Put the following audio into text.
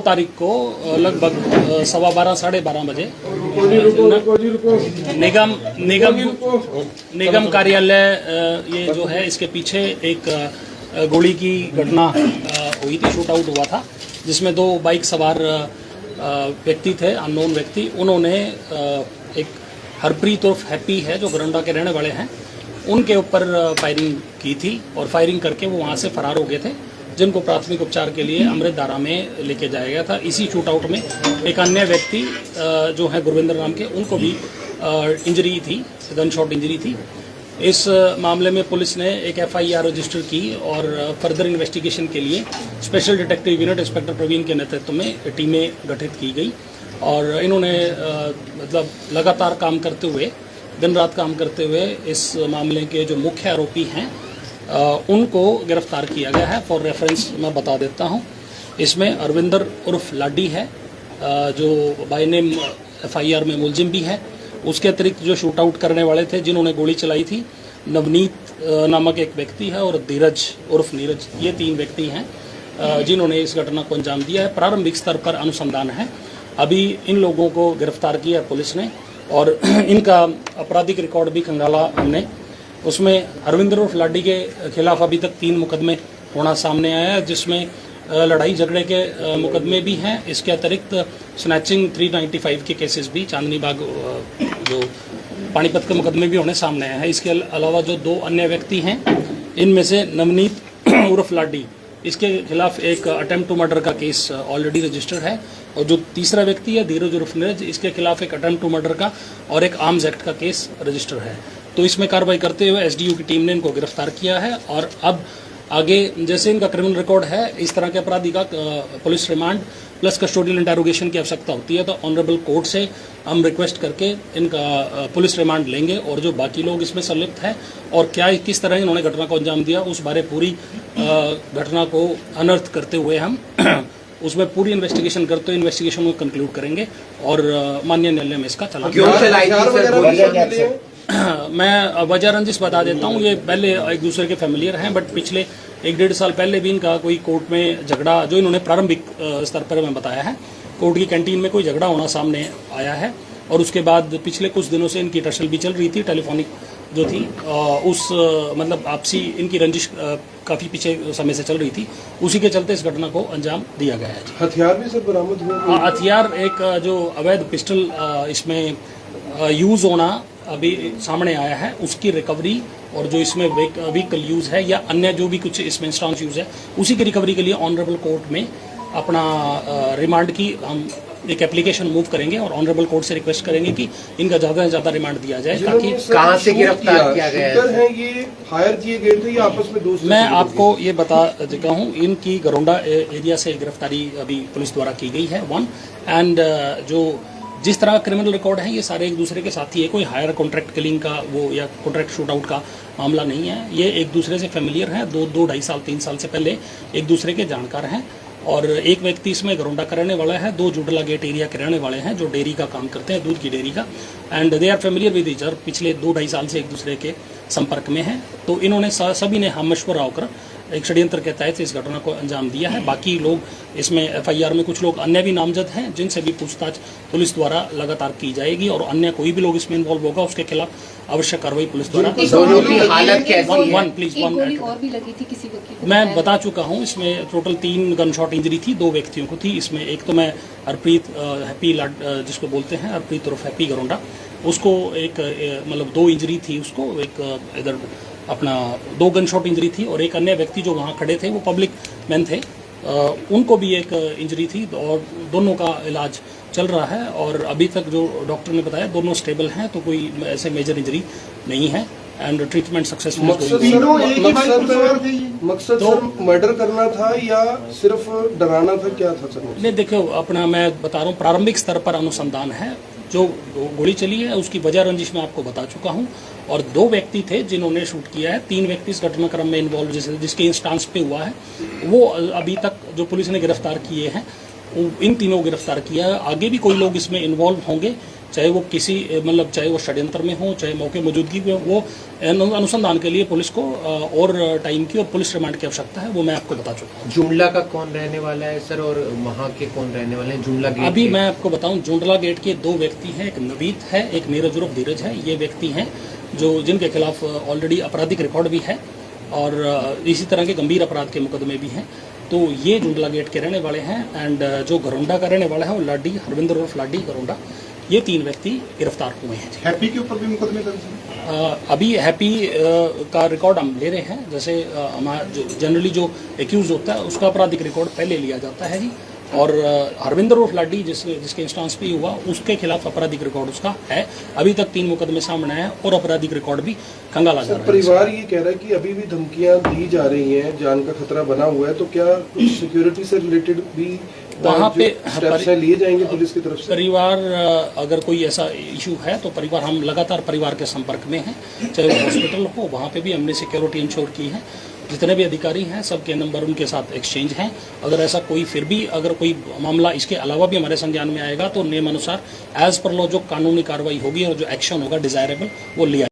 तारीख को लगभग 12:15 साढ़े 12 बजे निगम कार्यालय ये जो है इसके पीछे एक गोली की घटना हुई थी, शूट आउट हुआ था, जिसमें 2 बाइक सवार व्यक्ति थे, अननोन व्यक्ति। उन्होंने एक हरप्रीत उर्फ हैप्पी है जो गरोंडा के रहने वाले हैं, उनके ऊपर फायरिंग की थी और फायरिंग करके वो वहाँ से फरार हो गए थे, जिनको प्राथमिक उपचार के लिए अमृतधारा में लेके जाया गया था। इसी शूट आउट में एक अन्य व्यक्ति जो है गुरविंदर नाम के, उनको भी इंजरी थी, गन शॉट इंजरी थी। इस मामले में पुलिस ने एक FIR रजिस्टर की और फर्दर इन्वेस्टिगेशन के लिए special detective unit inspector Praveen के नेतृत्व में टीमें गठित की गई और इन्होंने मतलब लगातार काम करते हुए, दिन रात काम करते हुए इस मामले के जो मुख्य आरोपी हैं उनको गिरफ्तार किया गया है। फॉर रेफरेंस मैं बता देता हूं, इसमें अरविंदर उर्फ लाडी है जो बाय नेम FIR में मुलजिम भी है। उसके अतिरिक्त जो शूट आउट करने वाले थे, जिन्होंने गोली चलाई थी, नवनीत नामक एक व्यक्ति है और धीरज उर्फ नीरज, ये 3 व्यक्ति हैं जिन्होंने इस घटना को अंजाम दिया है। प्रारंभिक स्तर पर अनुसंधान है, अभी इन लोगों को गिरफ्तार किया है पुलिस ने और इनका आपराधिक रिकॉर्ड भी खंगाला हमने। उसमें अरविंदर उर्फ लाडी के खिलाफ अभी तक 3 मुकदमे होना सामने आया है, जिसमें लड़ाई झगड़े के मुकदमे भी हैं। इसके अतिरिक्त स्नैचिंग 395 के केसेस भी, चांदनी बाग जो पानीपत के मुकदमे भी होने सामने आए हैं। इसके अलावा जो 2 अन्य व्यक्ति हैं, इनमें से नवनीत उर्फ लाडी, इसके खिलाफ एक अटेम्प्ट टू मर्डर का केस ऑलरेडी रजिस्टर्ड है और जो तीसरा व्यक्ति है धीरज उर्फ नीरज, इसके खिलाफ एक अटेम्प्ट टू मर्डर का और एक आर्म्स एक्ट का केस रजिस्टर है। तो इसमें कार्रवाई करते हुए SDU की टीम ने इनको गिरफ्तार किया है और अब आगे जैसे इनका क्रिमिनल रिकॉर्ड है, इस तरह के अपराधी का police remand plus custodial interrogation की आवश्यकता होती है, तो ऑनरेबल कोर्ट से हम रिक्वेस्ट करके इनका पुलिस रिमांड लेंगे और जो बाकी लोग इसमें संलिप्त हैं और क्या किस तरह इन्होंने घटना को अंजाम दिया, उस बारे पूरी घटना को अनर्थ करते हुए हम उसमें पूरी इन्वेस्टिगेशन करते हुए इन्वेस्टिगेशन को कंक्लूड करेंगे और माननीय न्यायालय में इसका चला। मैं वजह रंजिश बता देता हूँ, ये पहले एक दूसरे के फैमिलियर हैं, बट पिछले 1-1.5 साल पहले भी इनका कोई कोर्ट में झगड़ा, जो इन्होंने प्रारंभिक स्तर पर मैं बताया है, कोर्ट की कैंटीन में कोई झगड़ा होना सामने आया है और उसके बाद पिछले कुछ दिनों से इनकी टसल भी चल रही थी, टेलीफोनिक जो थी उस मतलब आपसी इनकी रंजिश काफ़ी पीछे समय से चल रही थी, उसी के चलते इस घटना को अंजाम दिया गया है। हथियार भी सर बरामद हुए? हथियार एक जो अवैध पिस्टल इसमें यूज़ होना अभी सामने आया है, उसकी रिकवरी और जो इसमें व्हीकल यूज़ है या अन्य जो भी कुछ इसमें इंस्ट्रॉन्स यूज़ है, उसी की रिकवरी के लिए ऑनरेबल कोर्ट में अपना रिमांड की हम एक एप्लीकेशन मूव करेंगे और ऑनरेबल कोर्ट से रिक्वेस्ट करेंगे कि इनका ज़्यादा से ज़्यादा रिमांड दिया जाए, ताकि कहाँ से गिरफ्तार किया गया है, ये हायर किए गए थे या आपस में दोस्त? मैं आपको ये बता चुका हूँ, इनकी गरोंडा एरिया से गिरफ्तारी अभी पुलिस द्वारा की गई है 1 एंड जो जिस तरह क्रिमिनल रिकॉर्ड है ये सारे एक दूसरे के साथी है, कोई हायर कॉन्ट्रैक्ट किलिंग का वो या कॉन्ट्रैक्ट शूट आउट का मामला नहीं है, ये एक दूसरे से फेमिलियर हैं, 2-2.5 साल 3 साल से पहले एक दूसरे के जानकार हैं और एक व्यक्ति इसमें गरोंडा का रहने वाला है, 2 जुडला गेट एरिया के रहने वाले हैं जो डेयरी का काम करते हैं, दूध की डेयरी का, and they are familiar with each other, पिछले 2-2.5 साल से एक दूसरे के संपर्क में हैं। तो इन्होंने सभी ने हम मशवरा होकर एक षड्यंत्र के तहत इस घटना को अंजाम दिया है। बाकी लोग इसमें FIR में कुछ लोग अन्य भी नामजद हैं, जिनसे भी पूछताछ पुलिस द्वारा लगातार की जाएगी और अन्य कोई भी लोग इसमें इन्वॉल्व होगा उसके खिलाफ आवश्यक कार्रवाई पुलिस द्वारा। दोनों की हालत कैसी है? प्लीज और भी लगी थी किसी को? मैं बता चुका हूँ, इसमें टोटल 3 गन शॉट इंजरी थी, 2 व्यक्तियों को थी। इसमें एक तो मैं हरप्रीत हैप्पी जिसको बोलते हैं हरप्रीत उर्फ हैप्पी गरोंडा, उसको एक मतलब 2 इंजरी थी उसको, एक इधर अपना 2 गन शॉट इंजरी थी और एक अन्य व्यक्ति जो वहाँ खड़े थे वो पब्लिक मैन थे, उनको भी एक इंजरी थी और दोनों का इलाज चल रहा है और अभी तक जो डॉक्टर ने बताया दोनों स्टेबल हैं, तो कोई ऐसे मेजर इंजरी नहीं है एंड ट्रीटमेंट सक्सेसफुल। मकसद मर्डर करना था या सिर्फ डराना था, क्या था सर? नहीं देखो, अपना मैं बता रहा हूँ प्रारंभिक स्तर पर अनुसंधान है, जो गोली चली है उसकी वजह रंजिश मैं आपको बता चुका हूँ और 2 व्यक्ति थे जिन्होंने शूट किया है, 3 व्यक्ति इस घटनाक्रम में इन्वॉल्व जिसके इंस्टांस पे हुआ है, वो अभी तक जो पुलिस ने गिरफ्तार किए हैं इन तीनों को गिरफ्तार किया है। आगे भी कोई लोग इसमें इन्वॉल्व होंगे चाहे वो किसी मतलब चाहे वो षड्यंत्र में हो, चाहे मौके मौजूदगी में वो अनुसंधान के लिए पुलिस को और टाइम की और पुलिस रिमांड की आवश्यकता है, वो मैं आपको बता चुका हूँ। जुमला का कौन रहने वाला है सर, और वहाँ के कौन रहने वाले हैं जुमला गेट अभी के? मैं आपको बताऊं, जुंडला गेट के 2 व्यक्ति हैं, एक नवीद है, एक नीरज उर्फ धीरज है। ये व्यक्ति हैं जो जिनके खिलाफ ऑलरेडी आपराधिक रिकॉर्ड भी है और इसी तरह के गंभीर अपराध के मुकदमे भी हैं। तो ये जुंडला गेट के रहने वाले हैं एंड जो गरोंडा का रहने वाला है वो लाडी हरविंदर उर्फ लाडी गरोंडा। ये 3 व्यक्ति गिरफ्तार हुए हैं। हैप्पी के ऊपर भी मुकदमे दर्ज हैं? अभी हैप्पी का रिकॉर्ड हम ले रहे हैं। जैसे हमारा जनरली जो एक्यूज होता है उसका आपराधिक रिकॉर्ड पहले लिया जाता है जी, और हरविंदर उर्फ लाडी जिसके इंस्टांस पे हुआ उसके खिलाफ आपराधिक रिकॉर्ड उसका है। अभी तक 3 मुकदमे सामने आए हैं और आपराधिक रिकॉर्ड भी खंगाला जा रहा है। परिवार ये कह रहा है कि अभी भी धमकियां दी जा रही हैं, जान का खतरा बना हुआ है, तो क्या कुछ सिक्योरिटी से रिलेटेड भी वहाँ पे स्टेप्स लिए जाएंगे पुलिस की तरफ से? परिवार अगर कोई ऐसा इशू है तो परिवार, हम लगातार परिवार के संपर्क में हैं, चाहे वो हॉस्पिटल हो, वहाँ पे भी हमने सिक्योरिटी इंश्योर की है। जितने भी अधिकारी हैं सबके नंबर उनके साथ एक्सचेंज हैं। अगर ऐसा कोई फिर भी अगर कोई मामला इसके अलावा भी हमारे संज्ञान में आएगा तो नियमानुसार एज पर लॉ जो कानूनी कार्रवाई होगी और जो एक्शन होगा डिजायरेबल वो लिया